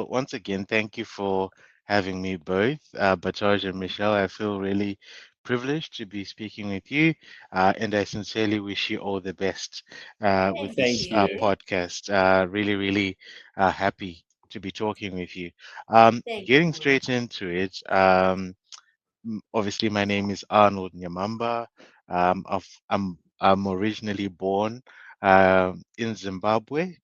Once again, thank you for having me both, Bataj and Michelle. I feel really privileged to be speaking with you, and I sincerely wish you all the best with Thank this Thank you. you. podcast. Really, really happy to be talking with you. Thank Getting you. straight into it, obviously, my name is Arnold Nyamhamba. I'm originally born in Zimbabwe.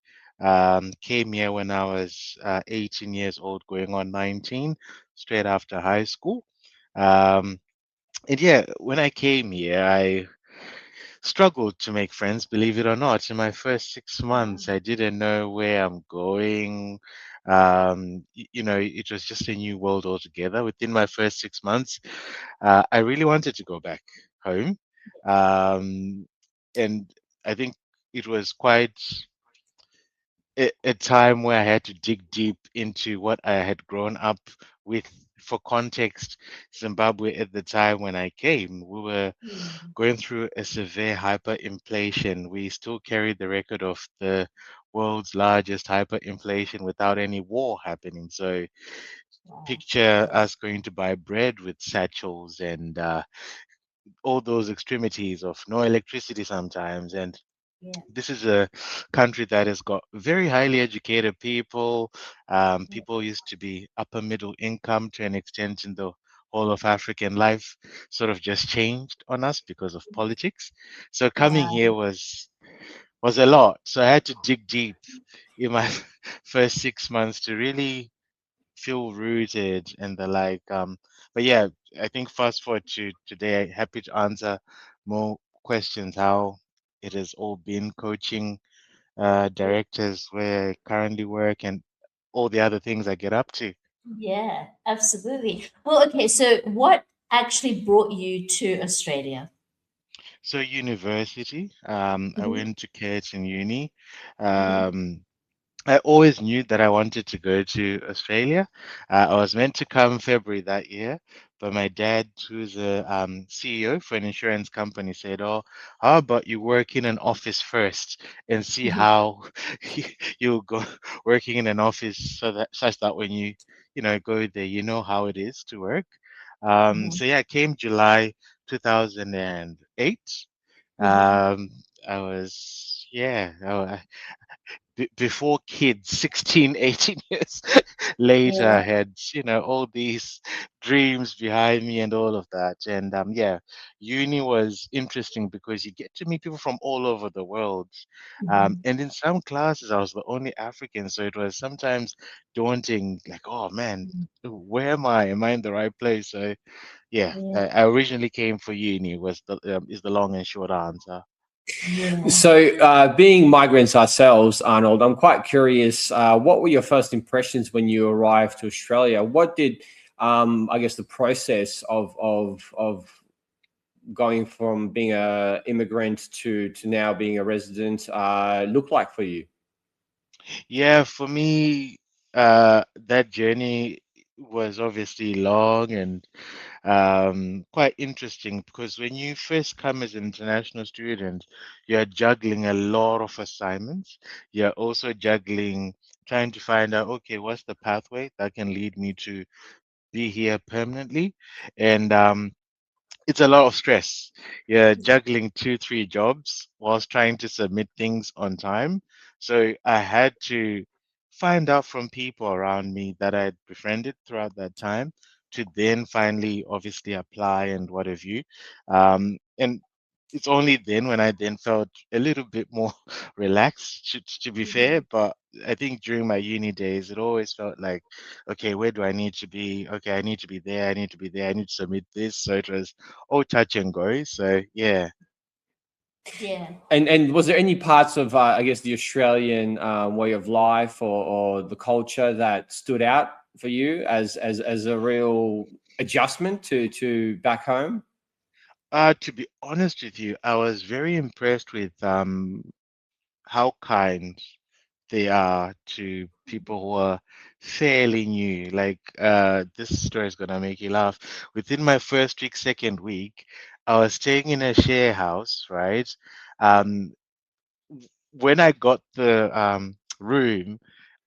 Came here when I was 18 years old, going on 19, straight after high school. Um, and yeah, when I came here, I struggled to make friends, believe it or not. In my first six Wow. months, I didn't know where I'm going. It was just a new world altogether. Within my first 6 months, I really wanted to go back home. Um, and I think it was quite a time where I had to dig deep into what I had grown up with. For context, Zimbabwe at the time when I came, we were Mm. going through a severe hyperinflation. We still carried the record of the world's largest hyperinflation without any war happening. So Wow. picture us going to buy bread with satchels and all those extremities of no electricity sometimes. And Yeah. this is a country that has got very highly educated people. Yeah. People used to be upper middle income to an extent in the whole of African life, sort of just changed on us because of politics. So coming Wow. here was a lot. So I had to dig deep in my first 6 months to really feel rooted and the like. But yeah, I think fast forward to today, happy to answer more questions how it has all been coaching directors where I currently work and all the other things I get up to. Yeah, absolutely. Well, okay, so what actually brought you to Australia? So university, I Hmm. went to Curtin Uni. Hmm. Um, I always knew that I wanted to go to Australia. I was meant to come February that year, but my dad, who's a CEO for an insurance company, said, "Oh, how about you work in an office first and see how you'll go working in an office so that such that when you go there, you know how it is to work." Hmm. So yeah, I came July 2008. Hmm. Um, I was yeah. Before kids, 16, 18 years later, I Yeah. had, all these dreams behind me and all of that. And yeah, uni was interesting because you get to meet people from all over the world. Hmm. And in some classes, I was the only African, so it was sometimes daunting, like, oh man, where am I? Am I in the right place? So yeah, Yeah. I originally came for uni was the is the long and short answer. Yeah. So, being migrants ourselves, Arnold, I'm quite curious. What were your first impressions when you arrived to Australia? What did, I guess, the process of going from being a immigrant to now being a resident look like for you? Yeah, for me, that journey was obviously long and quite interesting because when you first come as an international student, you're juggling a lot of assignments. You're also juggling trying to find out, okay, what's the pathway that can lead me to be here permanently? And it's a lot of stress. You're juggling two, three jobs whilst trying to submit things on time. So I had to find out from people around me that I had befriended throughout that time to then finally obviously apply and what have you. And it's only then when I then felt a little bit more relaxed, to be fair. Mhm. But I think during my uni days, it always felt like, okay, where do I need to be? Okay, I need to be there. I need to be there. I need to submit this. So it was all touch and go. So yeah. Yeah. And was there any parts of I guess the Australian way of life or the culture that stood out for you as a real adjustment to back home? To be honest with you, I was very impressed with how kind they are to people who are fairly new. Like this story is gonna make you laugh. Within my first week, second week, I was staying in a share house, right? Um, when I got the room,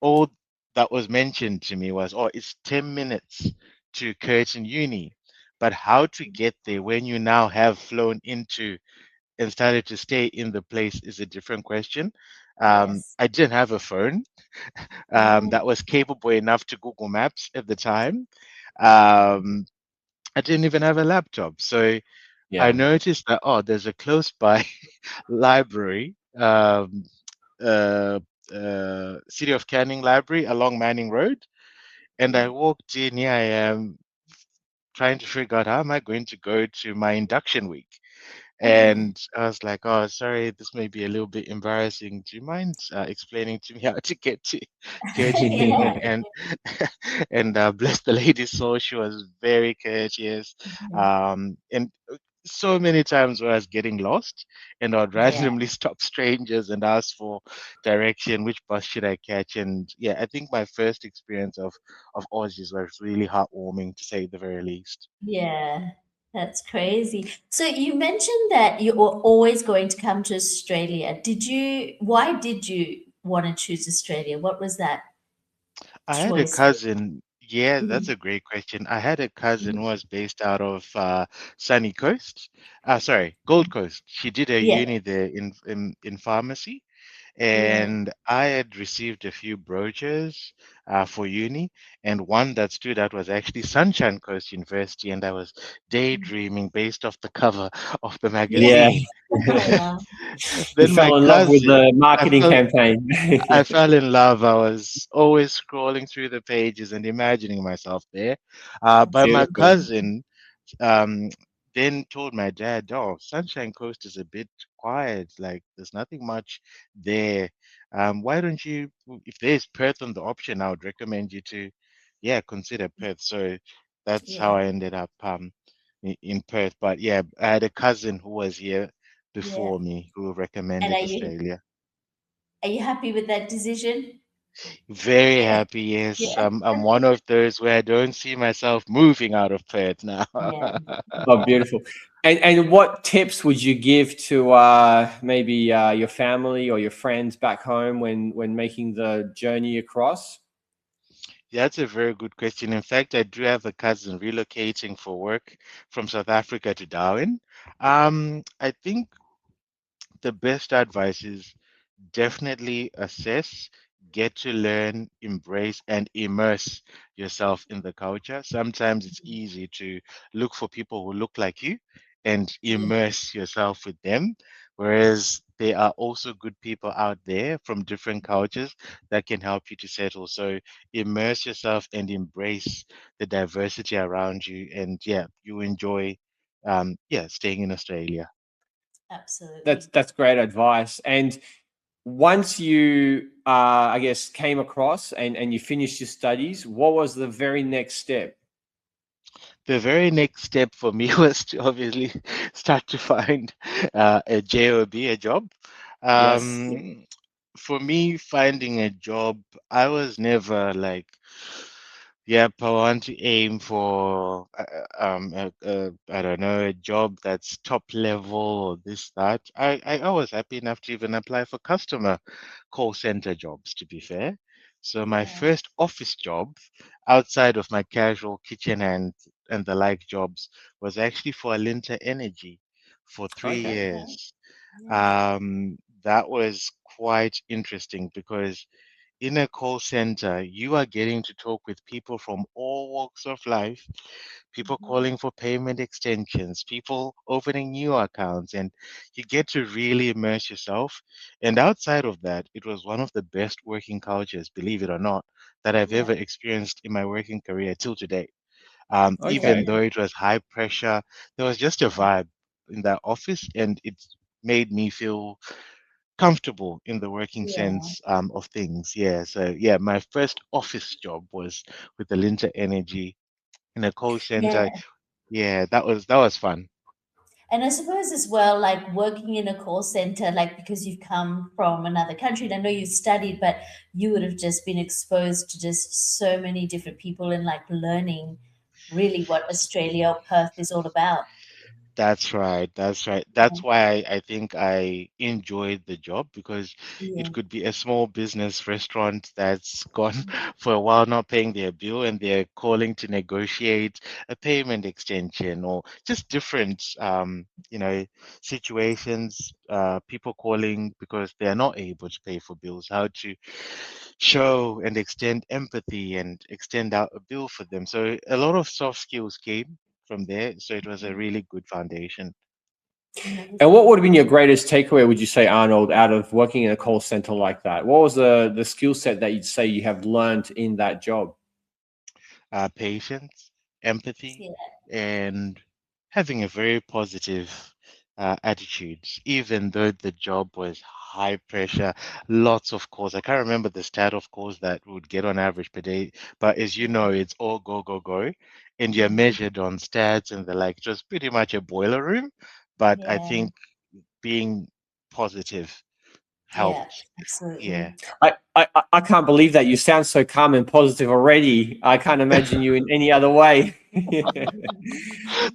all that was mentioned to me was, oh, it's 10 minutes to Curtin Uni. But how to get there when you now have flown into and started to stay in the place is a different question. Yes. I didn't have a phone Oh, that was capable enough to Google Maps at the time. Um, I didn't even have a laptop. So I Yeah. noticed that, oh, there's a close by library, uh, City of Canning Library along Manning Road. And I yeah. walked in, here I am trying to figure out how am I going to go to my induction week. Mm. And I was like, "Oh, sorry, this may be a little bit embarrassing. Do you mind explaining to me how to get to Curtin Yeah. Union?" And and bless the lady's soul, she was very courteous. Mhm. And so many times where I was getting lost, and I'd Yeah. randomly stop strangers and ask for direction, which bus should I catch? And yeah, I think my first experience of Aussies was really heartwarming, to say the very least. Yeah. That's crazy. So you mentioned that you were always going to come to Australia. Why did you want to choose Australia? What was that I had a choice? cousin. Yeah, that's Mhm. a great question. I had a cousin Mhm. who was based out of Sunny Coast. Sorry, Gold Coast. She did her Yeah. uni there in pharmacy, Yeah. and I had received a few brochures for uni, and one that stood out was actually Sunshine Coast University, and I was daydreaming based off the cover of the Yeah. Yeah. magazine. Oh, wow. You Then my fell in love with cousin, the I marketing felt campaign. I fell in love. I was always scrolling through the pages and imagining myself there. But my Absolutely. Beautiful. cousin um, then told my dad, "Oh, Sunshine Coast is a bit quiet. Like, there's nothing much there. Why don't you, if there's Perth on the option, I would recommend you to, yeah, consider Perth." So that's how Yeah. I ended up in Perth. But yeah, I had a cousin who was here Yeah. before me who And recommended Australia. are you happy with that decision? Very happy, yes. Yeah. I'm one of those where I don't see myself moving out of Perth now. Yeah. Oh, beautiful. And what tips would you give to maybe your family or your friends back home when making the journey across? That's a very good question. In fact, I do have a cousin relocating for work from South Africa to Darwin. I think the best advice is definitely assess, get to learn, embrace, and immerse yourself in the culture. Sometimes it's easy to look for people who look like you and Yeah. immerse yourself with them, whereas there are also good people out there from different cultures that can help you to settle. So immerse yourself and embrace the diversity around you, and yeah, you enjoy, yeah, staying in Australia. Absolutely. That's great advice. And once you, I guess, came across and you finished your studies, what was the very next step? The very next step for me was to obviously start to find a job, a job. Yes. Um, for me, finding a job, I was never like, yep, I want to aim for, I don't know, a job that's top level or this, that. I was happy enough to even apply for customer call center jobs, to be fair. So my Yeah. first office job outside of my casual kitchen and the like jobs was actually for Alinta Energy for three Okay. Okay. years. Yeah. That was quite interesting because in a call center, you are getting to talk with people from all walks of life, people Mhm. calling for payment extensions, people opening new accounts, and you get to really immerse yourself. And outside of that, it was one of the best working cultures, believe it or not, that I've Yeah. ever experienced in my working career till today. Okay. Even Yeah. though it was high pressure, there was just a vibe in that office, and it made me feel comfortable in the working Yeah. sense of things. Yeah. So yeah, my first office job was with the Linter Energy in a call center. Yeah. Yeah, that was fun. And I suppose as well, like working in a call center, like because you've come from another country, and I know you studied, but you would have just been exposed to just so many different people and like learning really what Australia or Perth is all about. That's right. That's right. Yeah. That's why I think I enjoyed the job because Yeah. it could be a small business restaurant that's gone for a while not paying their bill and they're calling to negotiate a payment extension or just different situations, people calling because they are not able to pay for bills, how to show and extend empathy and extend out a bill for them. So a lot of soft skills came from there. So it was a really good foundation. And what Amazing. would have been your greatest takeaway, would you say, Arnold, out of working in a call center like that? What was the skill set that you'd say you have learned in that job? Patience, empathy, Yeah. and having a very positive attitude, even though the job was high pressure, lots of calls. I can't remember the stat of calls that would get on average per day, but as you know, it's all go, go, go, and you're Mm-hmm. measured on stats and the like. It was pretty much a boiler room, but I Yeah. think being positive Yeah. helped. Yeah. Absolutely. I can't believe that you sound so calm and positive already. I can't imagine you in any other way.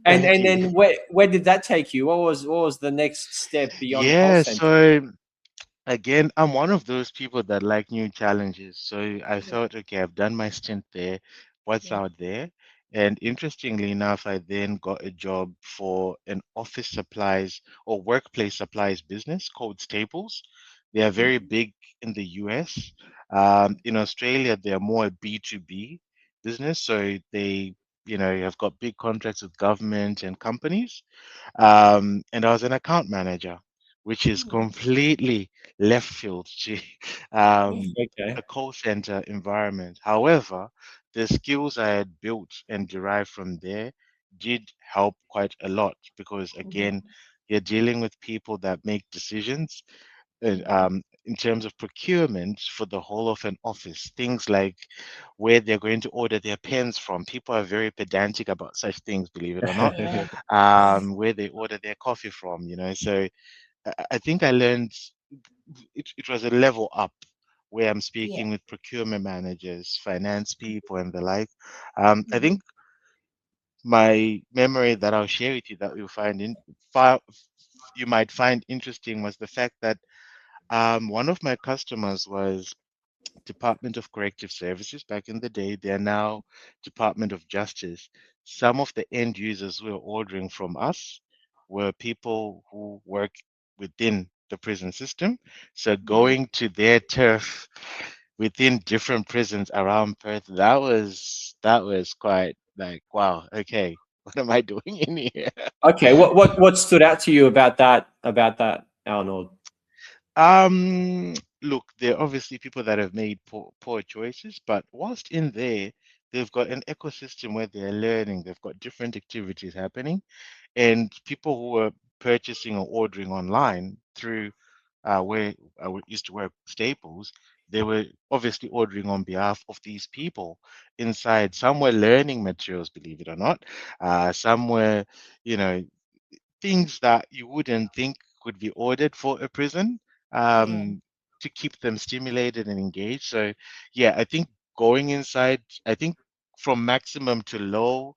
and Thank and you. then where did that take you? What was the next step beyond call Yeah, center? so again, I'm one of those people that like new challenges. So I Yeah. thought, okay, I've done my stint there. What's Yeah. out there? And interestingly enough, I then got a job for an office supplies or workplace supplies business called Staples. They are very Mm-hmm. big in the US. In Australia, they are more a B2B business. So they, have got big contracts with government and companies. And I was an account manager, which is Mm. completely left field to Yeah. a Okay. call center environment. However, the skills I had built and derived from there did help quite a lot because, again, Mm-hmm. you're dealing with people that make decisions Mm-hmm. in terms of procurement for the whole of an office. Things like where they're going to order their pens from. People are very pedantic about such things, believe it or not. Yeah. Where they order their coffee from. So I think I learned it was a level up where I'm Yeah. speaking with procurement managers, finance people, and the like. I Mm-hmm. think my memory that I'll share with you that you might find interesting was the fact that one of my customers was Department of Corrective Services back in the day. They are now Department of Justice. Some of the end users who were ordering from us were people who work within the prison system. So Mm-hmm. going to their turf within different prisons around Perth, that was quite like, wow, okay, what am I doing in here? Okay. What stood out to you about that, Arnold? Um, Look, there are obviously people that have made poor choices, but whilst in there, they've got an ecosystem where they're learning, they've got different activities happening, and people who are purchasing or ordering online through where used to work Staples, they were obviously ordering on behalf of these people inside. Some were learning materials, believe it or not. Some were, you know, things that you wouldn't think could be ordered for a prison Yeah. um, to keep them stimulated and engaged. So, yeah, I think going inside, I think from maximum to low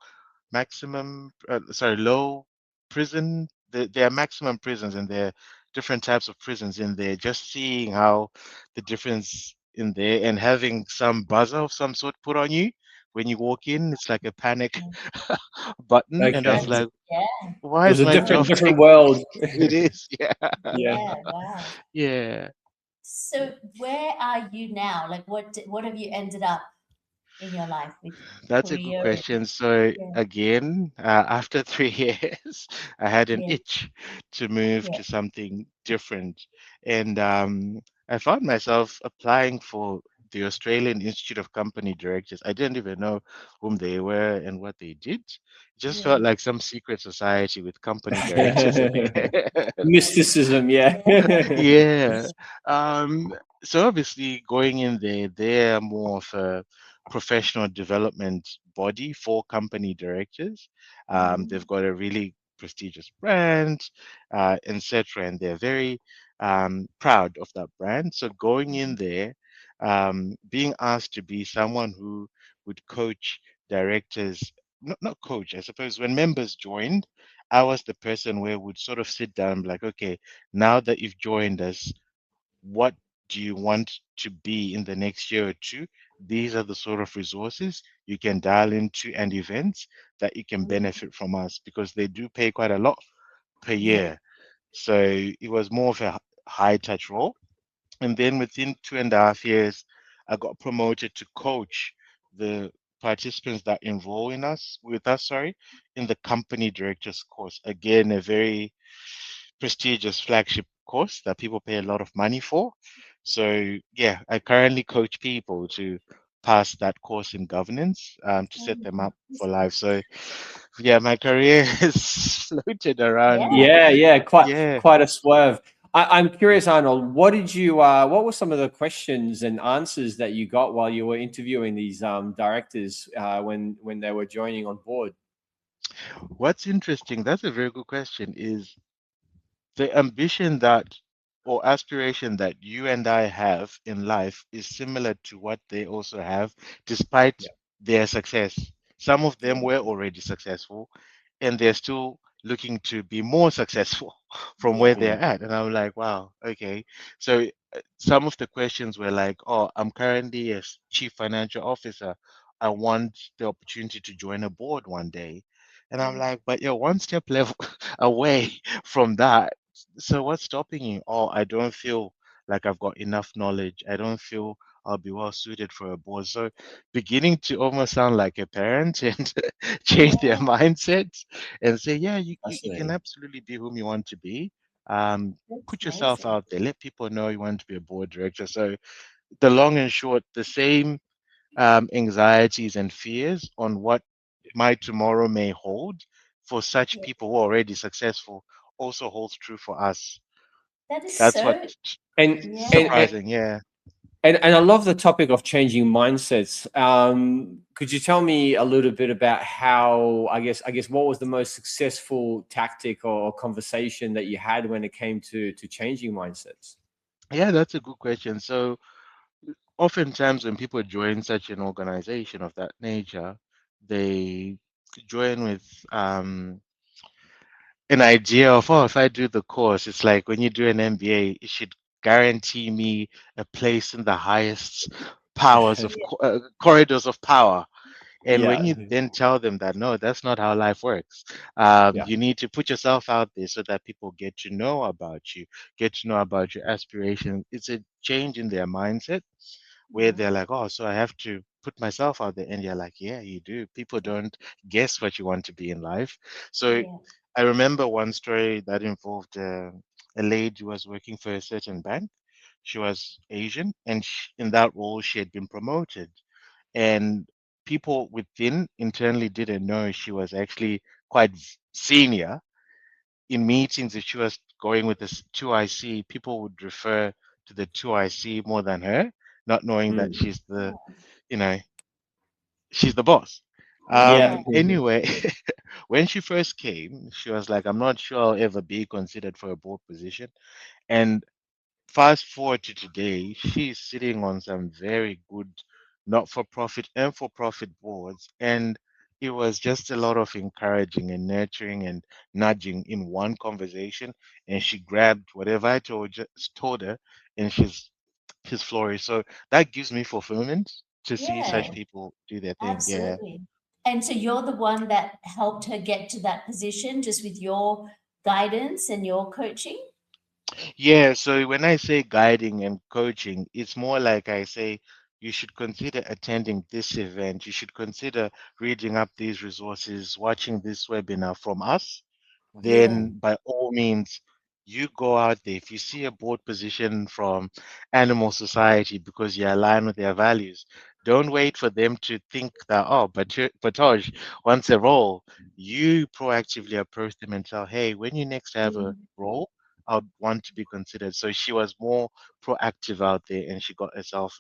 prison, there are maximum prisons and there are different types of prisons in there. Just seeing how the difference in there and having some buzzer of some sort put on you when you walk in, it's like a panic Yeah. button. And I was Okay. That's like, yeah. why It was is a my different job different taking? world. It is, yeah, Yeah. Yeah. Wow. yeah. So where are you now? Like what have you ended up in your life with That's a good career and question. So yeah. again, after 3 years, I had an Yeah. itch to move Yeah. to something different, and I found myself applying for the Australian Institute of Company Directors. I didn't even know whom they were and what they did. It just Yeah. felt like some secret society with company directors in there. Mysticism, yeah. Yeah. Um, so obviously going in there, they're more of a professional development body for company directors. Mm-hmm. They've got a really prestigious brand, etc., and they're very proud of that brand. So going in there, being asked to be someone who would coach directors, not coach, I suppose, when members joined, I was the person where would sort of sit down and be like, okay, now that you've joined us, what do you want to be in the next year or two? These are the sort of resources you can dial into and events that you can Mm. benefit from us because they do pay quite a lot per Yeah. year. So it was more of a high touch role. And then within 2.5 years, I got promoted to coach the participants that enroll with us, sorry, in the company directors course. Again, a very prestigious flagship course that people pay a lot of money for. So yeah, I currently coach people to pass that course in governance, to set them Oh, up for life. So yeah, my career is floated around. yeah. Yeah, yeah, Yeah. quite a swerve. I'm curious, Arnold. What did you? What were some of the questions and answers that you got while you were interviewing these directors when they were joining on board? What's interesting, that's a very good question, is the ambition that or aspiration that you and I have in life is similar to what they also have, despite Yeah, their success. Some of them Yeah. were already successful and they're still looking to be more successful from where Yeah. they're at. And I'm like, wow, okay. So some of the questions were like, oh, I'm currently a chief financial officer. I want the opportunity to join a board one day. And I'm Mm. like, but you're one step level away from that. So what's stopping you? Oh, I don't feel like I've got enough knowledge. I don't feel I'll be well suited for a board. So beginning to almost sound like a parent and change their Yeah. mindsets and say, yeah, you can fascinating. absolutely be whom you want to be. That's Put yourself amazing. out there. Let people know you want to be a board director. So the long and short, the same anxieties and fears on what my tomorrow may hold for such Yeah. people who are already successful also holds true for us. That is That's what so, And and yeah. and surprising. Yeah. and I love the topic of changing mindsets. Could you tell me a little bit about how I guess what was the most successful tactic or conversation that you had when it came to changing mindsets? Yeah, that's a good question. So oftentimes when people join such an organization of that nature, they join with an idea of, oh, if I do the course, it's like when you do an MBA, it should guarantee me a place in the highest powers of Yeah. corridors of power. And when Yeah, you then tell them that, no, that's not how life works, yeah, you need to put yourself out there so that people get to know about you, get to know about your aspirations. It's a change in their mindset where Mm. they're like, oh, so I have to put myself out there. And you're like, yeah, you do. People don't guess what you want to be in life. So Yeah. I remember one story that involved a lady who was working for a certain bank. She was Asian, and in that role, she had been promoted. And people within internally didn't know she was actually quite senior. In meetings, if she was going with this 2IC, people would refer to the 2IC more than her, not knowing that mm, she's you know, she's the boss. yeah, Yeah. Anyway, when she first came, she was like, I'm not sure I'll ever be considered for a board position. And fast forward to today, she's sitting on some very good not-for-profit and for-profit boards. And it was just a lot of encouraging and nurturing and nudging in one conversation. And she grabbed whatever I told her, and she's flourished. So that gives me fulfillment to see such Yeah. people do their thing. Yeah. Absolutely. And so you're the one that helped her get to that position just with your guidance and your coaching? Yeah, so when I say guiding and coaching, it's more like I say you should consider attending this event. You should consider reading up these resources, watching this webinar from us. Yeah. Then, by all means, you go out there. If you see a board position from Animal Society because you align with their values, don't wait for them to think that, oh, but Tosh wants a role. You proactively approach them and tell, hey, when you next have a Mm. role, I'd want to be considered. So she was more proactive out there and she got herself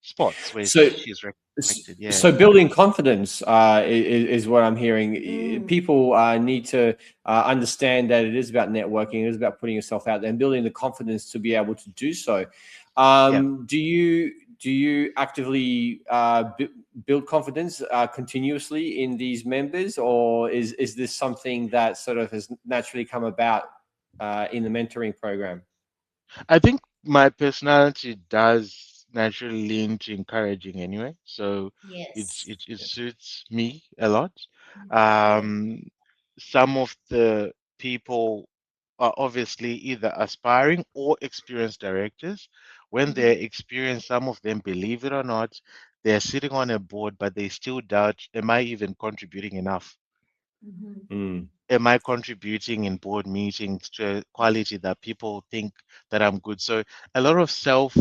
spots where so she's respected. Yeah. so building confidence is what I'm hearing. Mm. People need to understand that it is about networking, it is about putting yourself out there and building the confidence to be able to do so. Yeah. Do you do you actively build confidence continuously in these members, or is this something that sort of has naturally come about in the mentoring program? I think my personality does naturally lean to encouraging anyway, so Yes. it suits me a lot. Yeah. Um, some of the people are obviously either aspiring or experienced directors. When they're Mhm. experienced, some of them, believe it or not, they're sitting on a board, but they still doubt, am I even contributing enough? Mhm. Mm. Am I contributing in board meetings to a quality that people think that I'm good? So a lot of self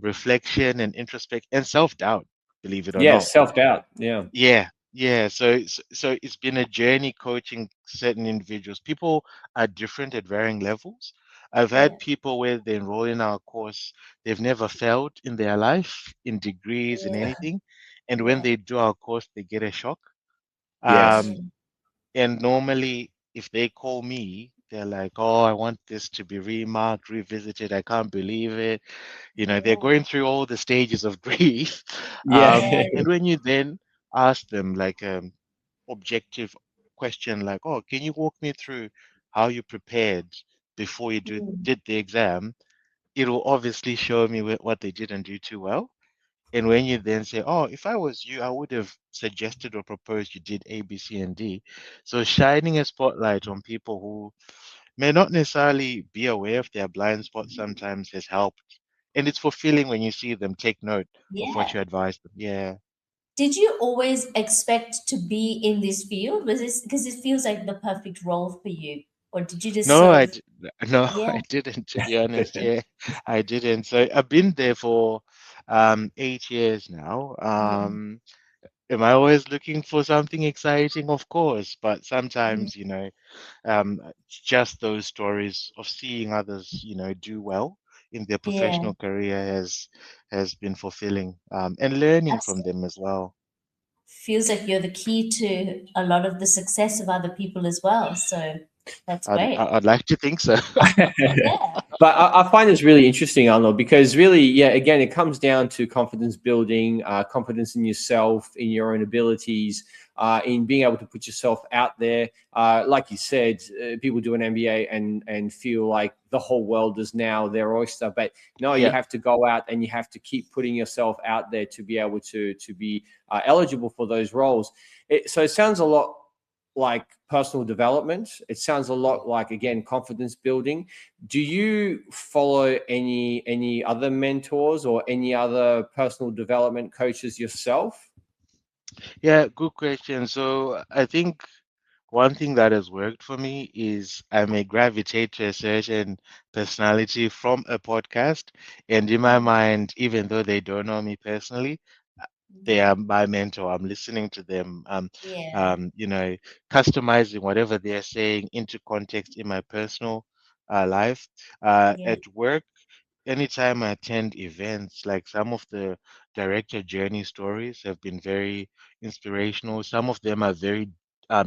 reflection and introspect and self doubt, believe it or Yeah, not. self-doubt. Yeah. Yeah, yeah. So it's been a journey coaching certain individuals. People are different at varying levels. I've Yeah. had people where they enroll in our course, they've never failed in their life, in degrees, in Yeah. anything, and when Yeah. they do our course, they get a shock. Yes. Um, and normally, if they call me, they're like, "Oh, I want this to be remarked, revisited. I can't believe it." You know, they're Yeah. going through all the stages of grief. Yeah. And when you then ask them like objective question, like, "Oh, can you walk me through how you prepared before you Mm. did the exam?" It will obviously show me what they didn't do too well. And when you then say, "Oh, if I was you, I would have suggested or proposed you did A, B, C, and D." So shining a spotlight on people who may not necessarily be aware of their blind spots sometimes has helped. And it's fulfilling when you see them take note of what Yeah. you advise them. Yeah. Did you always expect to be in this field? Was this because it feels like the perfect role for you? Or did you just No, sort of, no, yeah. I didn't, to be honest. Yeah, I didn't. So I've been there for 8 years now. Yeah. Am I always looking for something exciting? Of course, but Mm. sometimes, just those stories of seeing others, do well in their Yeah. professional career has been fulfilling, and learning from Absolutely. them as well. Feels like you're the key to a lot of the success of other people as well. So that's great. I'd like to think so. Yeah. But I find this really interesting, Arnold, because really, yeah, again, it comes down to confidence building, confidence in yourself, in your own abilities, in being able to put yourself out there. Like you said, people do an MBA and feel like the whole world is now their oyster. But no, you Yeah. have to go out and you have to keep putting yourself out there to be able to be eligible for those roles. So it sounds a lot like personal development. It sounds a lot like, again, confidence building. Do you follow any other mentors or any other personal development coaches yourself? Yeah, good question. So I think one thing that has worked for me is I may gravitate to a certain personality from a podcast, and in my Mm. mind, even though they don't know me personally, they Mhm. are my mentor. I'm listening to them. Yeah. You know, customizing whatever they're saying into context in my personal life. Yeah. At work, anytime I attend events, like some of the director journey stories have been very inspirational. Some of them are very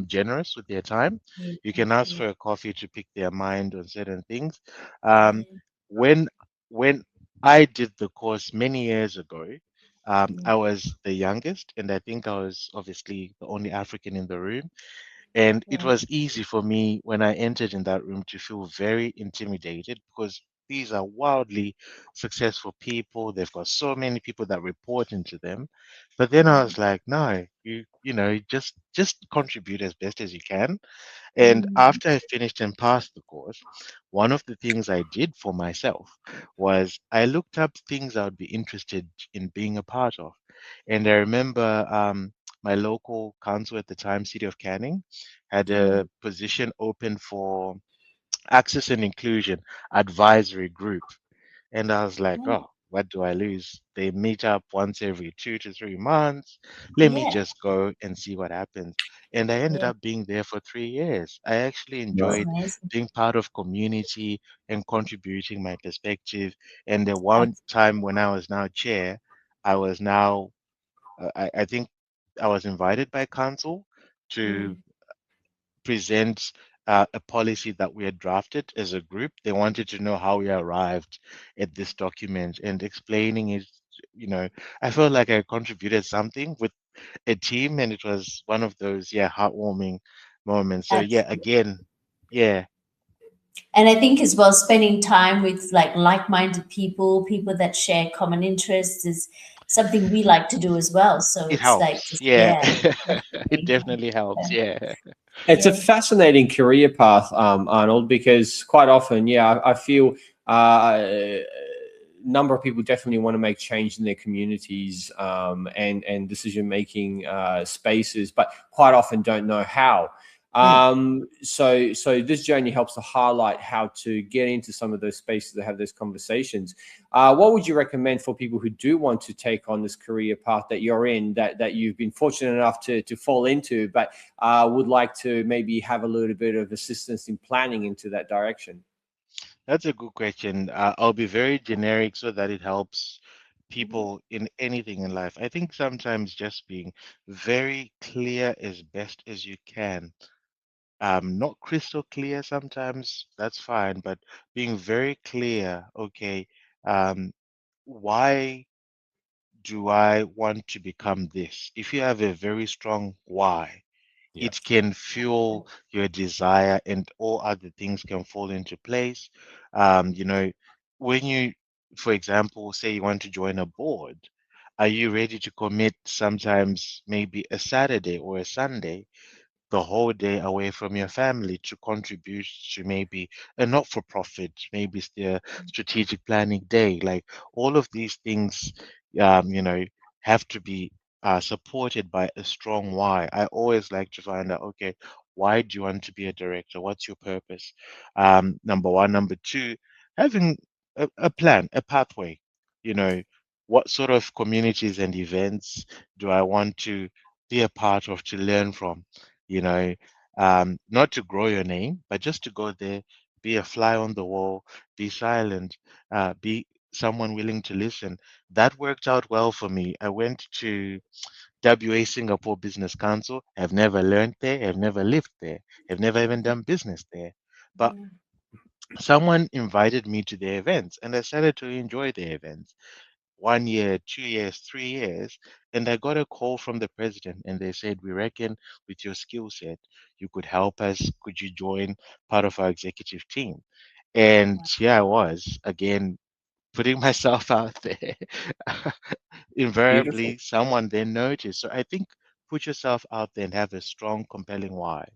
generous with their time. Yeah. You can ask Yeah. for a coffee to pick their mind on certain things. Um, Yeah. when when I did the course many years ago, Mm. I was the youngest, and I think I was obviously the only African in the room. And it Yeah. was easy for me when I entered in that room to feel very intimidated because these are wildly successful people. They've got so many people that report into them. But then I Mhm. was like, no, just contribute as best as you can. And Mhm. after I finished and passed the course, one of the things I did for myself was I looked up things I would be interested in being a part of. And I remember my local council at the time, City of Canning, had Yeah. a position open for access and inclusion advisory group. And I was like, Oh, oh, what do I lose? They meet up once every 2 to 3 months. Let me yeah. just go and see what happens. And I ended Yeah. up being there for 3 years. I actually That's Wow. enjoyed amazing. being part of community and contributing my perspective. And the one That's, time when I was now chair, I was now, I think I was invited by council to mm. present a policy that we had drafted as a group. They wanted to know how we arrived at this document and explaining it you know, I felt like I contributed something with a team, and it was one of those, yeah, heartwarming moments. So yeah, Absolutely. again, yeah, And I think as well, spending time with like-minded people, people that share common interests is something we like to do as well. So it it's like helps. just, Yeah, yeah, it definitely. definitely helps. Yeah. It's a Yeah. fascinating career path, Arnold, because quite often, yeah, I feel a number of people definitely want to make change in their communities and decision making spaces, but quite often don't know how. Mm. So this journey helps to highlight how to get into some of those spaces to have those conversations. What would you recommend for people who do want to take on this career path that you're in, that you've been fortunate enough to fall into, but would like to maybe have a little bit of assistance in planning into that direction? That's a good question. I'll be very generic so that it helps Mhm. people in anything in life. I think sometimes just being very clear as best as you can. Not crystal clear sometimes, that's fine, but being very clear, okay, um, why do I want to become this? If you have a very strong why, Yeah. it can fuel your desire and all other things can fall into place. You know, when you, for example, say you want to join a board, are you ready to commit sometimes maybe a Saturday or a Sunday, the whole day away from your family to contribute to maybe a not-for-profit, maybe it's their strategic planning day. Like all of these things, you know, have to be supported by a strong why. I always like to find out, okay, why do you want to be a director? What's your purpose? Number one. Number two, having a plan, a pathway. You know, what sort of communities and events do I want to be a part of to learn from? You know, not to grow your name, but just to go there, be a fly on the wall, be silent, be someone willing to listen. That worked out well for me. I went to WA Singapore Business Council. Have never learned there, have never lived there, have never even done business there. But Yeah. someone invited me to their events, and I started to enjoy their events. 1 year, 2 years, 3 years, and I got a call from the president, and they said, "We reckon with your skill set, you could help us. Could you join part of our executive team?" And here I was again putting myself out there. Beautiful. Invariably, someone then noticed. So I think put yourself out there and have a strong, compelling why.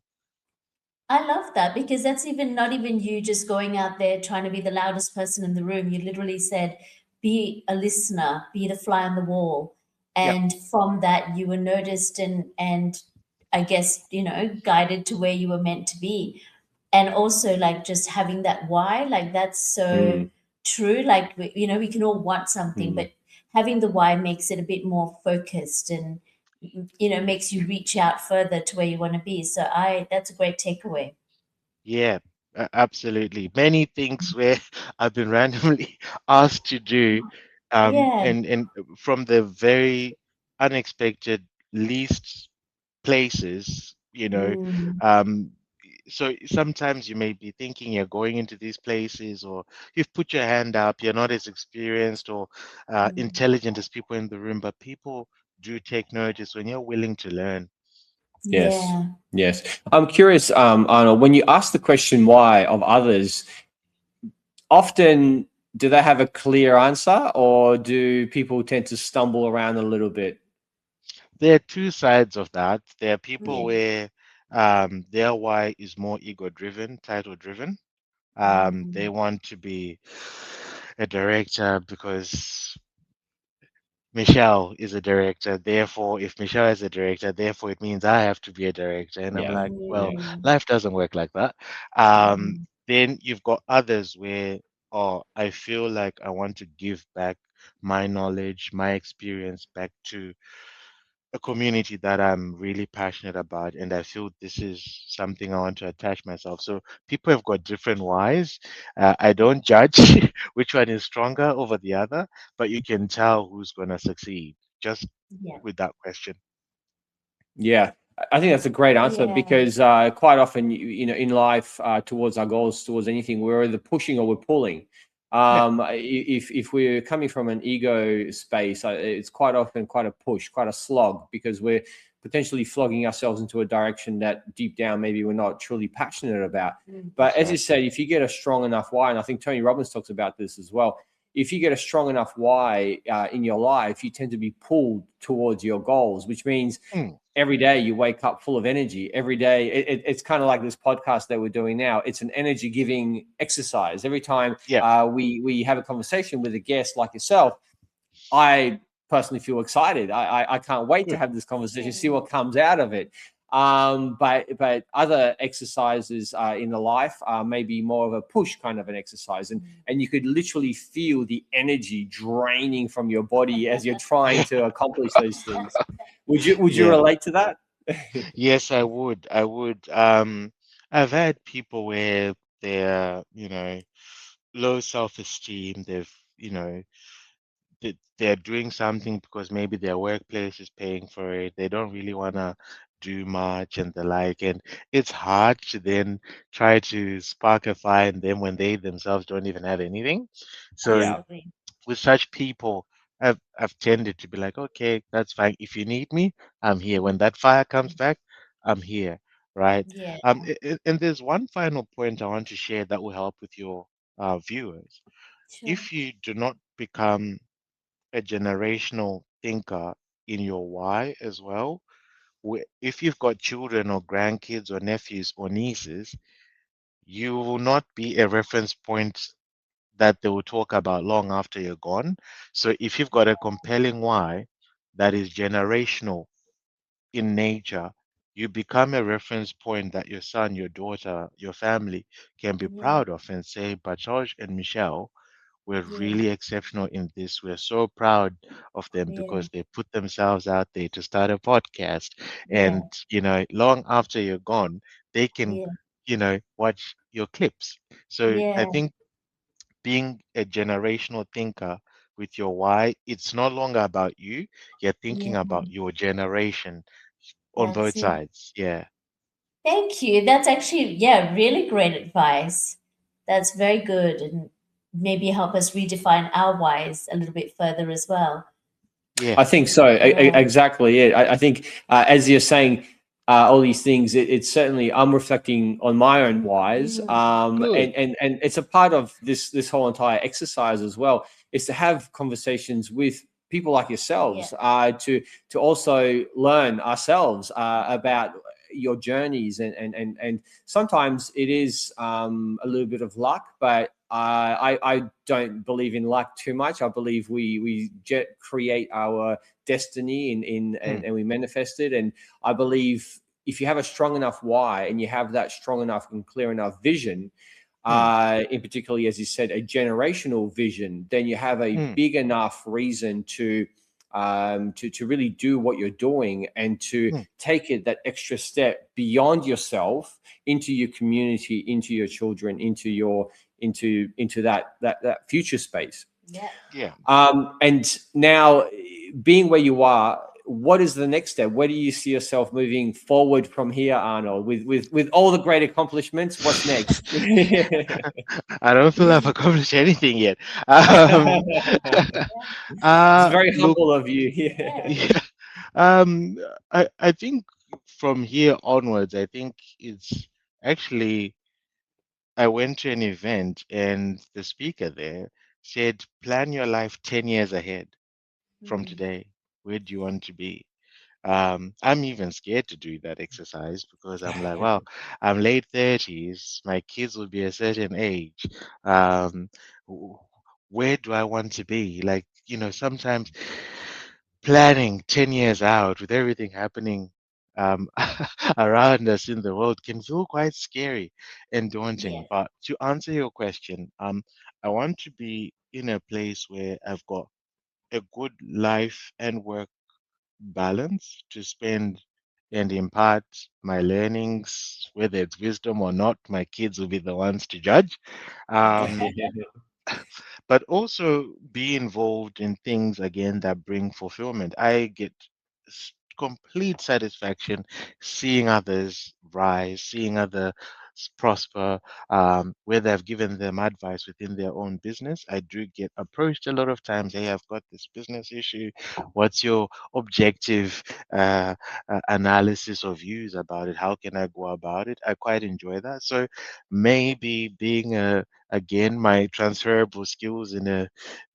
I love that because that's even not even you just going out there trying to be the loudest person in the room. You literally said, be a listener, be the fly on the wall. Yep. And from that you were noticed and I guess, guided to where you were meant to be. And also like just having that why, like that's so Mm, true. Like we can all want something, mm. but having the why makes it a bit more focused and makes you reach out further to where you want to be. So I that's a great takeaway. Yeah, absolutely. Many things where I've been randomly asked to do, Yeah. and from the very unexpected least places, Mm, um, so sometimes you may be thinking you're going into these places, or you've put your hand up, you're not as experienced or mm. intelligent as people in the room, but people do take notice when you're willing to learn. Yes. Yeah. Yes. I'm curious, Arnold, when you ask the question why of others, often do they have a clear answer or do people tend to stumble around a little bit? There are two sides of that. There are people Yeah. where their why is more ego driven, title driven. They Mm, want to be a director because Michelle is a director. Therefore, if Michelle is a director, therefore it means I have to be a director. And I'm Yeah. like, well, Yeah. mm, life doesn't work like that. mm. Then you've got others where, oh, I feel like I want to give back my knowledge, my experience back to a community that I'm really passionate about, and I feel this is something I want to attach myself. So people have got different whys. I don't judge which one is stronger over the other, but you can tell who's going to succeed just Yeah. with that question. Yeah, I think that's a great answer Yeah. because quite often, in life, towards our goals, towards anything, we're either pushing or we're pulling. Yeah. If we're coming from an ego space, it's quite often quite a push, quite a slog, because we're potentially flogging ourselves into a direction that deep down maybe we're not truly passionate about. But as you Exactly. said, if you get a strong enough why, and I think Tony Robbins talks about this as well, if you get a strong enough why in your life, you tend to be pulled towards your goals, which means Mm. every day you wake up full of energy. Every day, it's kind of like this podcast that we're doing now. It's an energy giving exercise. Every time Yeah. we have a conversation with a guest like yourself, I personally feel excited. I can't wait to Good. have this conversation, see Yeah. what comes out of it. But other exercises in the life are maybe more of a push kind of an exercise, and you could literally feel the energy draining from your body as you're trying to accomplish those things. Would you Yeah. relate to that? Yes, I would. I would. I've had people where they're, low self-esteem. They've, you know, they're doing something because maybe their workplace is paying for it. They don't really want to do much and the like. And it's hard to then try to spark a fire in them when they themselves don't even have anything. So Yeah. Absolutely. with such people, I've tended to be like, okay, that's fine. If you need me, I'm here. When that fire comes back, I'm here, right? Yeah. And there's one final point I want to share that will help with your viewers. Sure. If you do not become a generational thinker in your why as well, if you've got children or grandkids or nephews or nieces, you will not be a reference point that they will talk about long after you're gone. So if you've got a compelling why that is generational in nature, you become a reference point that your son, your daughter, your family can be Yeah. proud of and say, but George and Michelle were Yeah. really exceptional in this. We're so proud of them Yeah. because they put themselves out there to start a podcast. Yeah. And, long after you're gone, they can, Yeah. watch your clips. So I Yeah. think being a generational thinker with your why, it's no longer about you. You're thinking Yeah. about your generation on That's both it. sides. Yeah. Thank you. That's actually, yeah, really great advice. That's very good. And maybe help us redefine our whys a little bit further as well. I Yes. think so. Yeah. Exactly it. I think as you're saying all these things, it's certainly I'm reflecting on my own whys, Good. and it's a part of this whole entire exercise as well. Is to have conversations with people like Yeah. yourselves, to also learn ourselves about your journeys, and sometimes it is a little bit of luck, but I don't believe in luck too much. I believe we create our destiny Mm, and we manifest it. And I believe if you have a strong enough why and you have that strong enough and clear enough vision, mm, in particularly as you said, a generational vision, then you have a mm, big enough reason to really do what you're doing and to mm, take it that extra step beyond yourself into your community, into your children, into that future space. Yeah. yeah. And now, being where you are, what is the next step? Where do you see yourself moving forward from here, Arnold? With all the great accomplishments, what's next? I don't feel I've accomplished anything yet. Um, It's very look, humble of you. Yeah. Yeah. yeah. I think from here onwards, I think it's actually, I went to an event and the speaker there said, plan your life 10 years ahead from Mm. today. Where do you want to be? I'm even scared to do that exercise because I'm like, well, I'm late 30s, my kids will be a certain age. Um, w- where do I want to be? Like, sometimes planning 10 years out with everything happening um, around us in the world can feel quite scary and Yeah. daunting. But to answer your question, I want to be in a place where I've got a good life and work balance to spend and impart my learnings, whether it's wisdom or not, my kids will be the ones to judge. Um, but also be involved in things again that bring fulfillment. I get complete satisfaction seeing others rise, seeing other prosper, where they've given them advice within their own business. I do get approached a lot of times. Hey, I've got this business issue. What's your objective analysis or views about it? How can I go about it? I quite enjoy that. So maybe being again, my transferable skills in a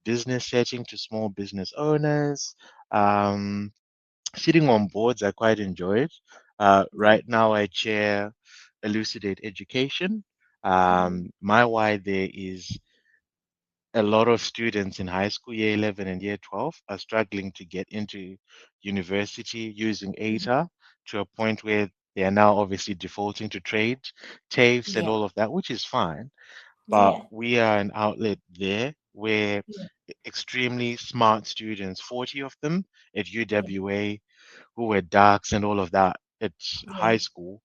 business setting to small business owners. Um, Sitting on boards, I quite enjoy it. Yeah. Right now, I chair Elucidate Education. Mhm. My why there is a lot of students in high school, year 11 and year 12, are struggling to get into university using ATA to a point where they are now obviously defaulting to trade, TAFEs, and Yeah. all of that, which is fine. But Yeah. we are an outlet there where Yeah. extremely smart students, 40 of them at Yeah. UWA, who were darks and all of that at Yeah. high school,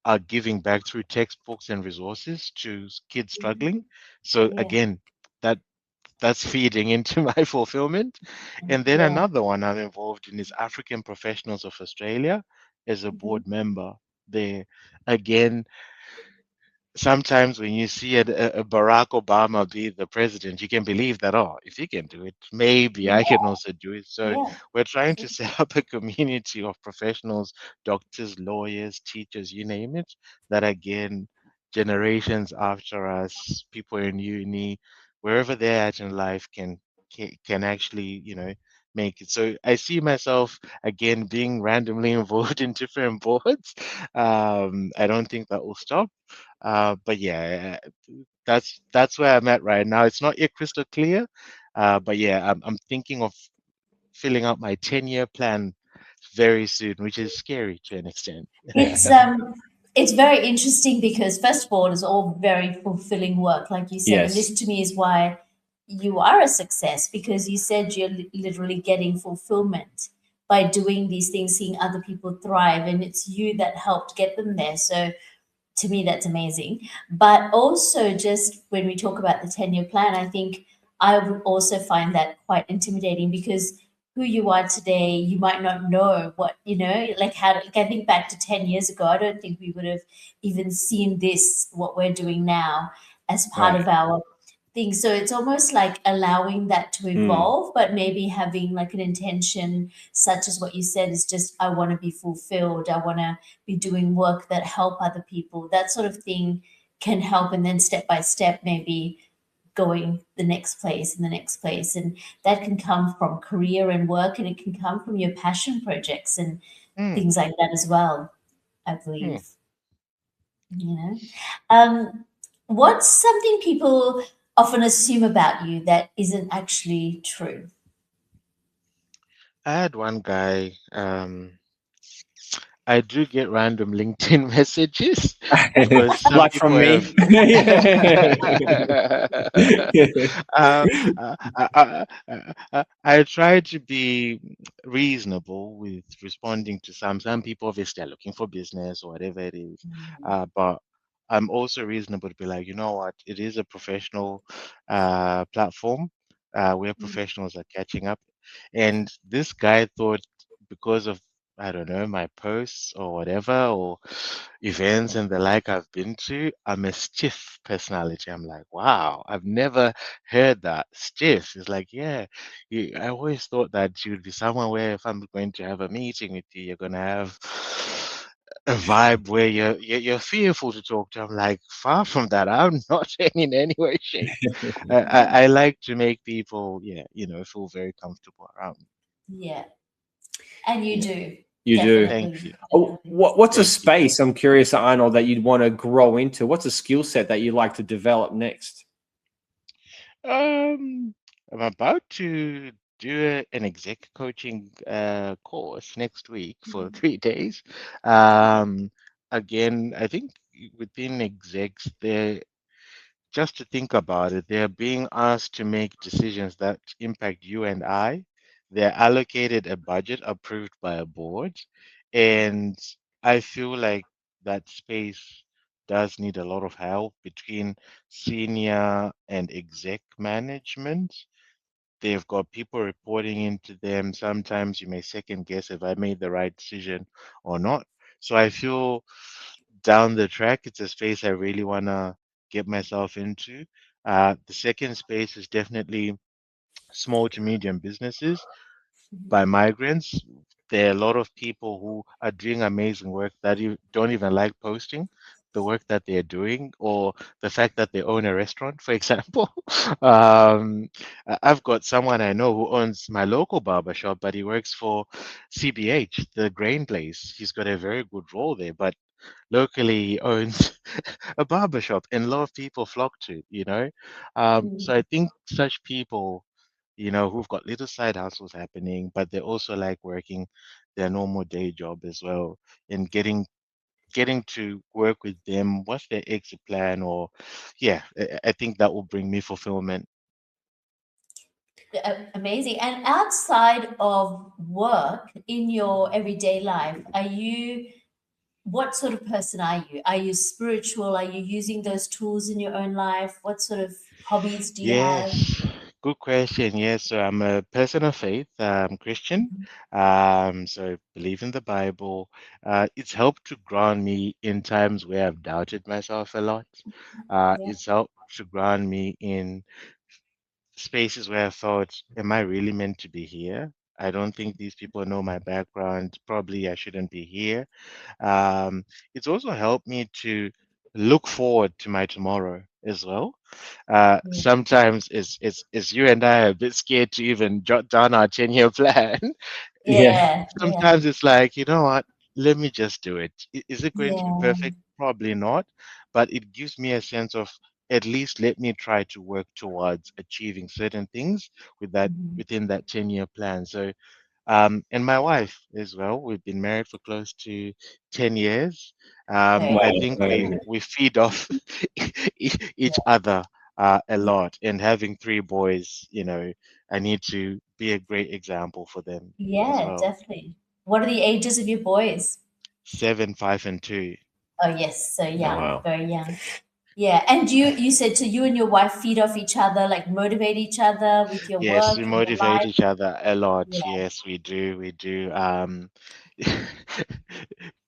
are giving back through textbooks and resources to kids struggling. Mhm. So Yeah. again, that that's feeding into my fulfillment. And then Yeah. another one I'm involved in is African Professionals of Australia as a Mhm. board member there. Again, sometimes when you see a Barack Obama be the president, you can believe that, oh, if he can do it, maybe I Yeah. can also do it. So Yeah. we're trying to set up a community of professionals, doctors, lawyers, teachers, you name it, that again, generations after us, people in uni, wherever they're at in life can actually, make it. So I see myself again being randomly involved in different boards. I don't think that will stop. But yeah, that's where I'm at right now. It's not yet crystal clear, but yeah, I'm thinking of filling out my 10-year plan very soon, which is scary to an extent. It's it's very interesting because first of all, it's all very fulfilling work, like you said, and this Yes. to me is why you are a success because you said you're literally getting fulfillment by doing these things, seeing other people thrive, and it's you that helped get them there. So to me that's amazing, but also just when we talk about the 10-year plan, I think I would also find that quite intimidating because who you are today, you might not know what, like how, like I think back to 10 years ago, I don't think we would have even seen this, what we're doing now, as part Right. of our thing. So it's almost like allowing that to Mm. evolve, but maybe having like an intention such as what you said is just, I want to be fulfilled, I want to be doing work that help other people, that sort of thing can help, and then step by step maybe going the next place and the next place, and that can come from career and work, and it can come from your passion projects and Hmm, things like that as well, I hmm. believe. you know what's something people often assume about you that isn't actually true? I had one guy. I do get random LinkedIn messages because some Like people from have. me. I try to be reasonable with responding to some. Some people obviously are looking for business or whatever it is, but I'm also reasonable to be like, you know what, it is a professional platform where Mhm. professionals are catching up, and this guy thought because of I don't know, my posts or whatever, or events and the like I've been to, I'm a stiff personality. I'm like, wow, I've never heard that. Stiff. It's like, yeah, I always thought that you would be someone where if I'm going to have a meeting with you, you're going to have a vibe where you're fearful to talk to. I'm like, far from that. I'm not in any way, shape. I like to make people, yeah, feel very comfortable around me. Yeah, and you Yeah. do You do. Thank definitely, you. Oh, definitely. what's a Thank you. space, I'm curious, Arnold, that you'd want to grow into? What's a skill set that you'd like to develop next? Um, I'm about to do an exec coaching course next week for Mhm. 3 days. Okay. Um, Again, I think within execs, they're just to think about it, they're being asked to make decisions that impact you and I. They're allocated a budget approved by a board, and I feel like that space does need a lot of help between senior and exec management. They've got people reporting into them. Sometimes you may second guess if I made the right decision or not. So I feel down the track, it's a space I really want to get myself into. The second space is definitely small to medium businesses by migrants. There are a lot of people who are doing amazing work that you don't even like posting the work that they're doing, or the fact that they own a restaurant, for example. I've got someone I know who owns my local barber shop, but he works for CBH, the grain place. He's got a very good role there, but locally he owns a barber shop, and a lot of people flock to. So I think such people, who've got little side hustles happening, but they also like working their normal day job as well, and getting to work with them. What's their exit plan? Or, yeah, I think that will bring me fulfillment. Amazing. And outside of work, in your everyday life, what sort of person are you? Are you spiritual? Are you using those tools in your own life? What sort of hobbies do you have? Yes, good question. Yes, so I'm a person of faith. I'm Christian. Mhm. So I believe in the Bible. It's helped to ground me in times where I've doubted myself a lot. Yeah. It's helped to ground me in spaces where I thought, am I really meant to be here? I don't think these people know my background. Probably I shouldn't be here. Um, it's also helped me to look forward to my tomorrow as well. Yeah. Sometimes it's you and I are a bit scared to even jot down our 10-year plan. Yeah. Yeah. Yeah. Sometimes it's like, you know what? Let me just do it. Is it going to be Yeah. perfect? Probably not, but it gives me a sense of, at least let me try to work towards achieving certain things Mhm. within that 10-year plan. So, and my wife as well. We've been married for close to 10 years. Very I Wow. nice. think we Amazing. we feed off each other a Yeah. lot. And having three boys, I need to be a great example for them as Yeah, well. definitely. What are the ages of your boys? 7, 5, and 2. Oh, yes, so Oh, young, wow. very young. Yeah, and you said to you and your wife feed off each other, like motivate each other with your Yes, work we and your motivate life. each other a lot. Yeah, Yes, we do. We do.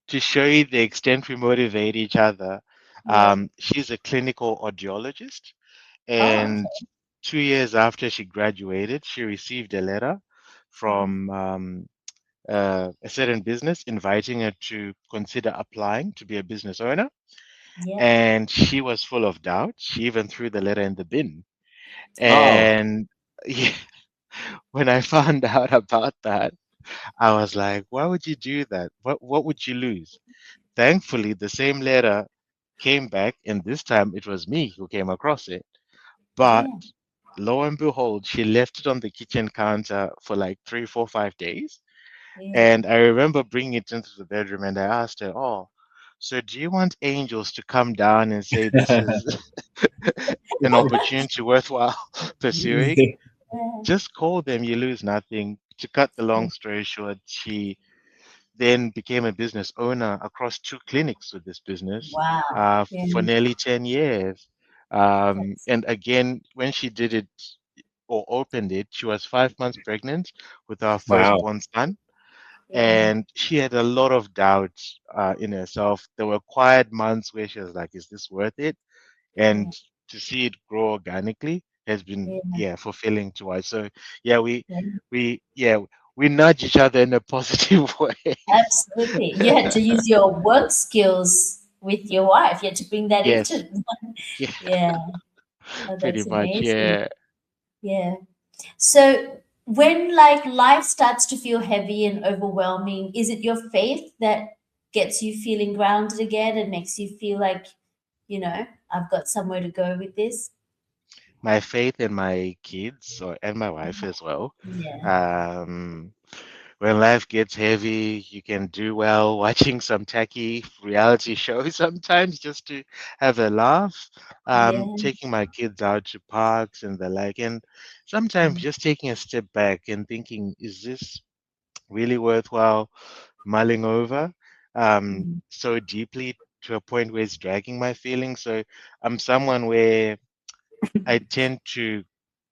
To show you the extent we motivate each other, yeah. she's a clinical audiologist, Oh, and okay. 2 years after she graduated, she received a letter Mhm. from a certain business inviting her to consider applying to be a business owner. Yeah, And she was full of doubt. She even threw the letter in the bin. Oh, And yeah, when I found out about that, I was like, why would you do that? What would you lose? Thankfully, the same letter came back, and this time it was me who came across it. But yeah, lo and behold, she left it on the kitchen counter for like 3, 4, 5 days. yeah. And I remember bringing it into the bedroom, and I asked her, "Oh, so do you want angels to come down and say this is an opportunity worthwhile pursuing? Yeah. Just call them, you lose nothing." To cut the Yeah. long story short, she then became a business owner across two clinics with this business Wow. Yeah, for nearly 10 years. that's, And again, when she did it or opened it, she was 5 months pregnant with our wow. firstborn son. yeah, And she had a lot of doubts in herself. There were quiet months where she was like, is this worth it? yeah, And to see it grow organically has been, yeah, yeah, fulfilling to us. So yeah, yeah. yeah, we nudge each other in a positive way. Absolutely. You had to use your work skills with your wife. You had to bring that Yes, into. yeah, Yeah, oh, pretty that's much, amazing. yeah. Yeah. So when like life starts to feel heavy and overwhelming, is it your faith that gets you feeling grounded again and makes you feel like, I've got somewhere to go with this? My faith in my kids and my wife as well. Yeah. Um, when life gets heavy, you can do well watching some tacky reality shows sometimes just to have a laugh. Yeah. Taking my kids out to parks and the like, and sometimes Yeah. just taking a step back and thinking, is this really worthwhile mulling over Mhm. so deeply to a point where it's dragging my feelings? So I'm someone where I tend to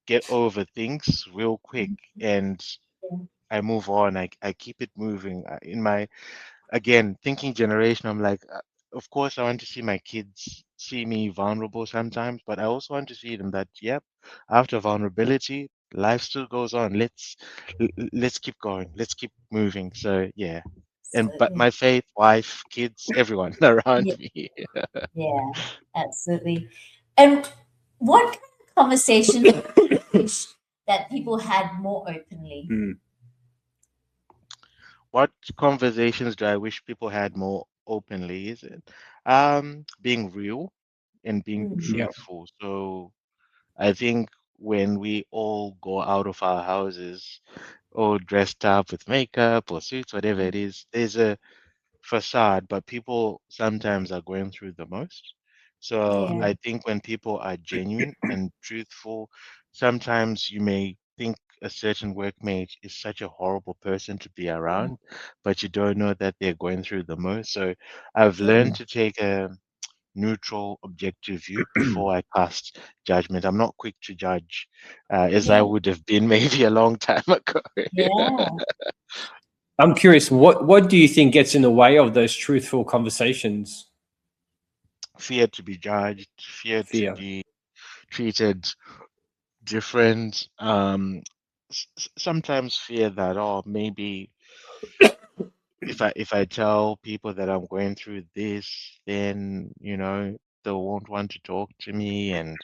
get over things real quick, and Yeah. I move on. I keep it moving. In my, again, thinking generation, I'm like, of course, I want to see my kids see me vulnerable sometimes, but I also want to see them that, yep, after vulnerability, life still goes on. Let's keep going. Let's keep moving. So yeah. And but Absolutely. my faith, wife, kids, everyone around Yeah, me. yeah, absolutely. And what kind of conversations do you wish that people had more openly? Mm, What conversations do I wish people had more openly, is it? Being real and being Mm, yeah. truthful. So I think when we all go out of our houses all dressed up with makeup or suits, whatever it is, there's a facade, but people sometimes are going through the most. So yeah, I think when people are genuine and truthful, sometimes you may think a certain workmate is such a horrible person to be yeah, around, but you don't know that they're going through the most. So I've yeah, learned to take a neutral, objective view before I cast judgment. I'm not quick to judge, as I yeah, would have been maybe a long time ago. yeah. I'm curious, what do you think gets in the way of those truthful conversations? Fear to be judged, fear to Fear. be treated different. Sometimes fear that, oh, maybe if I tell people that I'm going through this, then they won't want to talk to me, and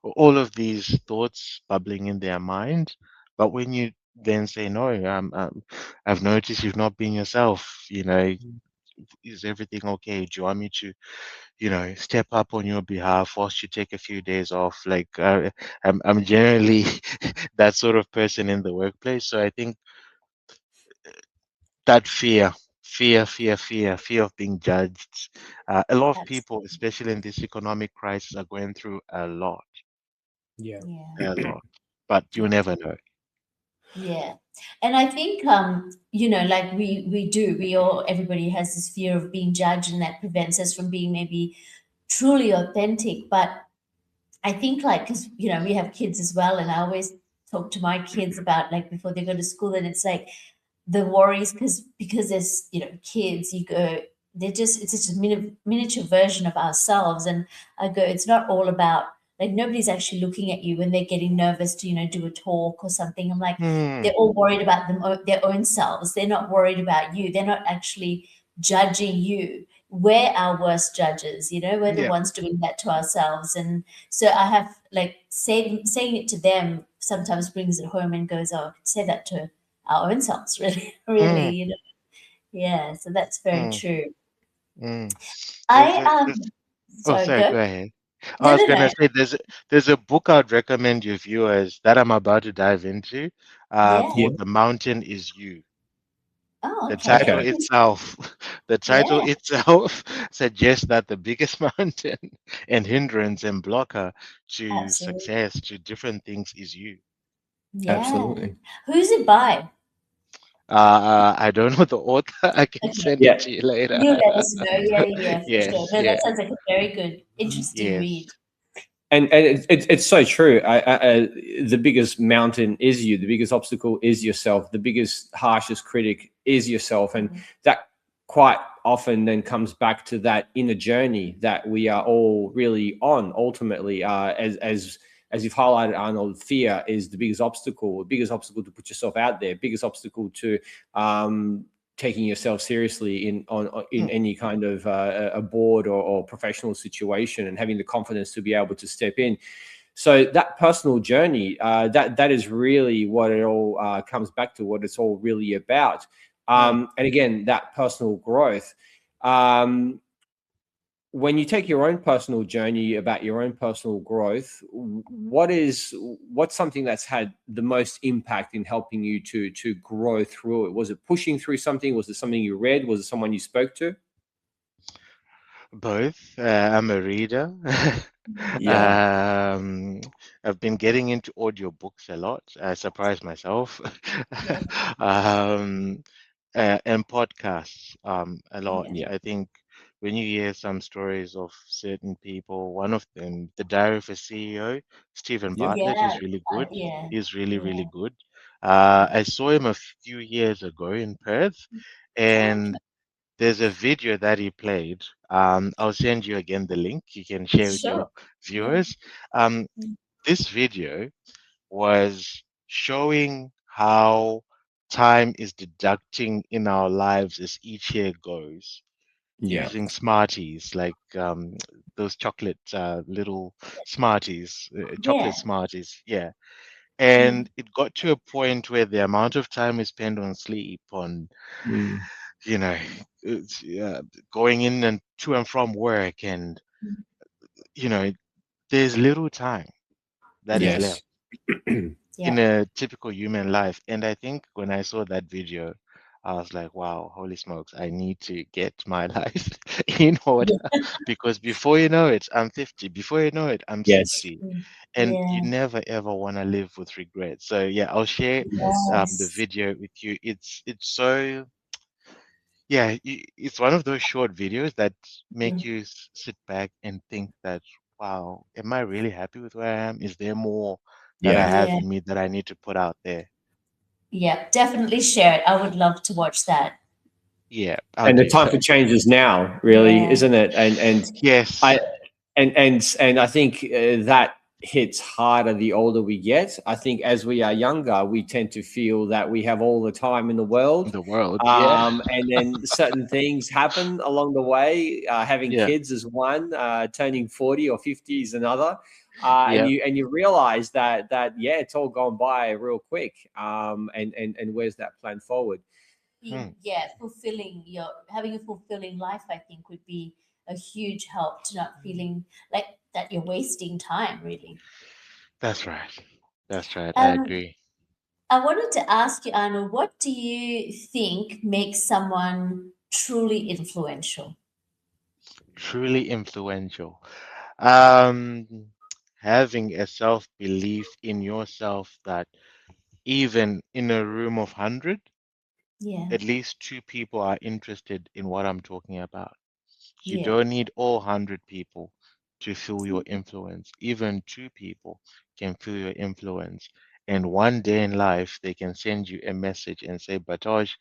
all of these thoughts bubbling in their mind. But when you then say no, I've noticed you've not been yourself. Is everything okay? Do you want me to, step up on your behalf whilst you take a few days off? Like, I'm generally that sort of person in the workplace. So I think that fear of being judged. A lot of That's people, especially in this economic crisis, are going through Yeah. yeah. a lot. But you never know. Yeah. And I think like we all everybody has this fear of being judged and that prevents us from being maybe truly authentic. But I think like because we have kids as well, and I always talk to my kids about like before they go to school, and it's like the worries because there's kids you go it's just a miniature version of ourselves, and I go it's not all about like nobody's actually looking at you when they're getting nervous to do a talk or something. I'm like Hmm. they're all worried about their own selves. They're not worried about you. They're not actually judging you. We're our worst judges. We're the Yeah. ones doing that to ourselves. And so I have like saying it to them sometimes brings it home and goes, oh, I could say that to our own selves, really, really, Hmm. Yeah, so that's very Hmm. true. Hmm. There's I a there's, oh, sorry, sorry, go. go ahead. I No, was no, gonna no. say there's a book I'd recommend your viewers that I'm about to dive into, Yeah. Yeah. called The Mountain Is You. Oh, The title Okay. okay. itself, the title Yeah, itself suggests that the biggest mountain and hindrance and blocker to absolutely. success, to different things, is you. Yeah. Absolutely. Who's it by? I don't know the author. I can send it Yeah. to you later. You let us know. Yeah, yeah, for sure. Yes, No, that yeah, sounds like a very good, interesting yes. read. And it's so true. The biggest mountain is you. The biggest obstacle is yourself. The biggest harshest critic is yourself, and Mhm. that quite often then comes back to that inner journey that we are all really on. Ultimately, as you've highlighted, Arnold, fear is the biggest obstacle. The biggest obstacle to put yourself out there. Biggest obstacle to taking yourself seriously in Hmm. any kind of a board or professional situation, and having the confidence to be able to step in. So that personal journey, that is really what it all comes back to, what it's all really about. Hmm. And again, that personal growth. Um, when you take your own personal journey about your own personal growth, what's something that's had the most impact in helping you to grow through it? Was it pushing through something? Was it something you read? Was it someone you spoke to? Both. I'm a reader. Yeah. Um, I've been getting into audiobooks a lot. I surprise myself. Yeah, Um, and podcasts, a lot. yeah, Yeah. I think when you hear some stories of certain people, one of them, The Diary of a CEO, Stephen Yep. Bartlett, yeah, is really good. yeah, He's really, really yeah. good. Yeah. I saw him a few years ago in Perth, Oh, and there's a video that he played. I'll send you again the link. You can share with your Sure. Yeah. viewers. Um, Mm. this video was showing how time is deducting in our lives as each year goes Yeah. using Smarties, like those chocolate little Smarties, chocolate Yeah. Smarties. Yeah. Mm. And it got to a point where the amount of time we spend on sleep, on, Mm. you know, going in and to and from work, and, Mm. you know, there's little time that is Yeah. left Yes. in Yeah. a typical human life. And I think when I saw that video, I was like, wow, holy smokes, I need to get my life in order Yeah. because before you know it, I'm 50. Before you know it, I'm Yes. 60. Mm. And you Yeah. never ever want to live with regret. So yeah, I'll share Yes. the Yes. video with you. It's so yeah, it's one of those short videos that make Mm. you sit back and think that, wow, am I really happy with where I am? Is there more that I Yeah. have Yeah. in me that I need to put out there? Yeah. Definitely share it. I would love to watch that. Yeah, I'll And the do time so. for change is now, really, Yeah. isn't it? And Yes, I and I think that hits harder the older we get. I think as we are younger, we tend to feel that we have all the time in the world, the world. Yeah, and then certain things happen along the way. Having yeah, kids is one, turning 40 or 50 is another, yeah. and you realize that yeah, it's all gone by real quick. And where's that plan forward? Hmm, Yeah, fulfilling your having a fulfilling life, I think, would be a huge help to not feeling like that you're wasting time, really. that's right. That's right. I Um, agree. I wanted to ask you, Anna, what do you think makes someone truly influential? Truly influential. Um, Having a self-belief in yourself that even in a room of 100, Yeah, at least two people are interested in what I'm talking about. You yeah, don't need all 100 people to feel your influence. Even two people can feel your influence. And one day in life, they can send you a message and say, Batosh,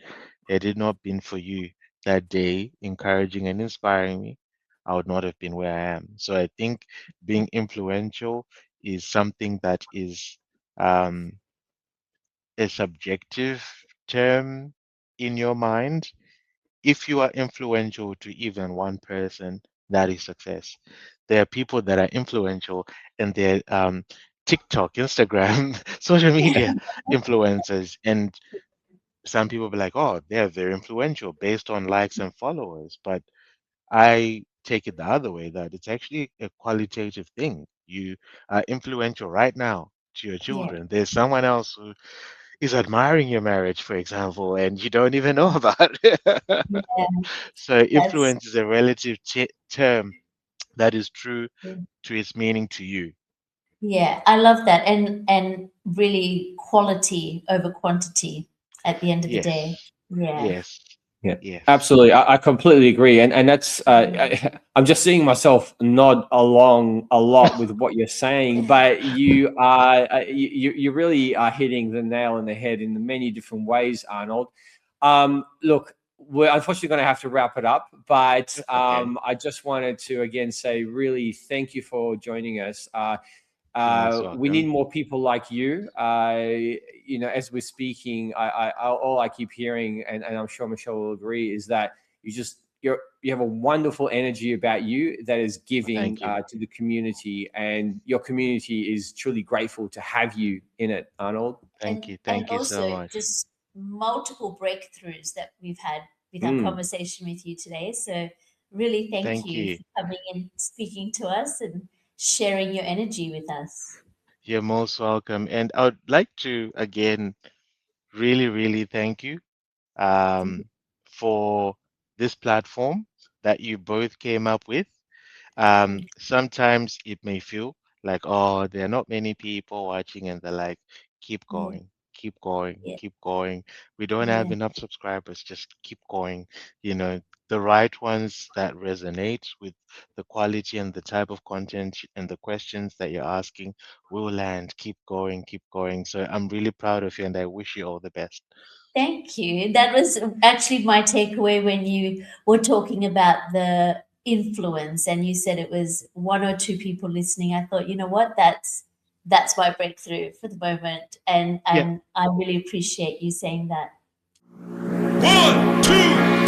had it not been for you that day, encouraging and inspiring me, I would not have been where I am. So I think being influential is something that is um, a subjective term in your mind. If you are influential to even one person, that is success. There are people that are influential and they're TikTok, Instagram, social media influencers, and some people be like, oh, they're very influential based on likes and followers. But I take it the other way that it's actually a qualitative thing. You are influential right now to your yeah, children. There's someone else who is admiring your marriage, for example, and you don't even know about it. yeah. So That's influence is a relative term that is true to its meaning to you. yeah. I love that, and really quality over quantity at the end of the day. Yes, Yeah. yes, Yeah, yes. absolutely. I completely agree, and that's Mm. I'm just seeing myself nod along a lot with what you're saying, but you are you really are hitting the nail on the head in many different ways, Arnold. Look, we're unfortunately going to have to wrap it up, but That's okay. I just wanted to again say really thank you for joining us. You're most We need welcome. more people like you. As we're speaking, all I keep hearing, and I'm sure Michelle will agree, is that you have a wonderful energy about you that is giving Thank you. to the community, and your community is truly grateful to have you in it, Arnold. Thank you. And Thank you so also much. just multiple breakthroughs that we've had with our Mm. conversation with you today. So really thank Thank you you. for coming and speaking to us and sharing your energy with us. You're most welcome. And I would like to again really, really thank you for this platform that you both came up with. Mm. Sometimes it may feel like, oh, there are not many people watching, and they're like, keep Yeah, going, keep going, yeah, keep going. We don't have yeah. enough subscribers, just keep going. You know, the right ones that resonate with the quality and the type of content and the questions that you're asking will land. Keep going, keep going. So I'm really proud of you, and I wish you all the best. Thank you. That was actually my takeaway when you were talking about influence, and you said it was one or two people listening, I thought, you know what, that's my breakthrough for the moment, and Yeah. I really appreciate you saying that. 1, 2,